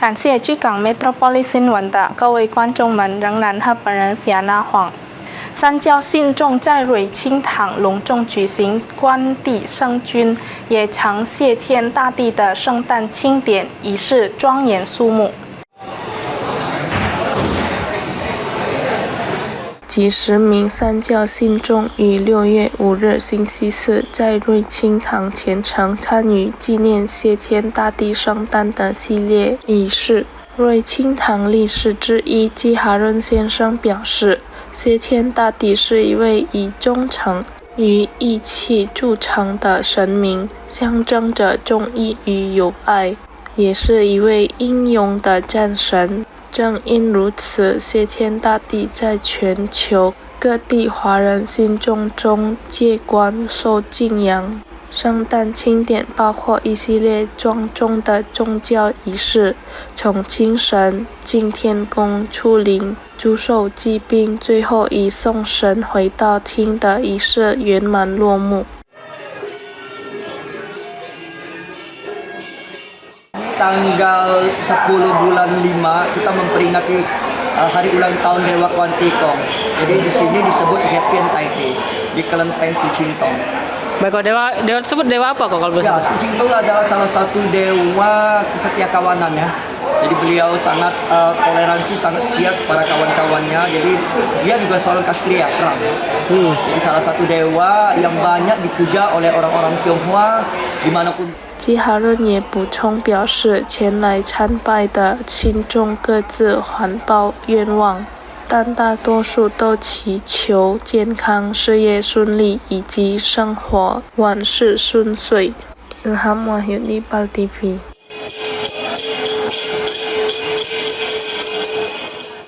感谢巨港 Metropolis 新闻的各位观众们，仍然和本人 Fiona Huang。三教信众在瑞清堂隆重举行关帝圣君，也常谢天大地的圣诞庆典仪式，庄严肃穆。几十名三教信众于6月5日星期四在瑞清堂虔诚参与纪念谢天大地圣诞的系列仪式。瑞清堂理事之一基哈润先生表示，谢天大地是一位以忠诚与义气著称的神明，象征着忠义与友爱，也是一位英勇的战神。正因如此，谢天大帝在全球各地华人信众中介观受敬仰。圣诞庆典包括一系列庄重的宗教仪式，从清神、敬天公、出灵、祝寿祭并，最后以送神回道厅的仪式圆满落幕。Tanggal 10 bulan 5 kita memperingati hari ulang tahun Dewa Kuantikong. Jadi di sini disebut Happy Taipei di Kelenteng Sucintong. Baik, dewa tersebut dewa apa kok kalau boleh? Ya, Sucintong adalah salah satu dewa kesetiakawanan ya. Jadi beliau sangat toleransi, sangat setia kepada kawan-kawannya. Jadi dia juga seorang kastria perang. Jadi salah satu dewa yang banyak dipuja oleh orang-orang Tionghoa dimanapun. 基哈润也补充表示，前来参拜的信众各自环抱愿望，但大多数都祈求健康、事业顺利以及生活万事顺遂。Ilham Wahyudi, PAL TV。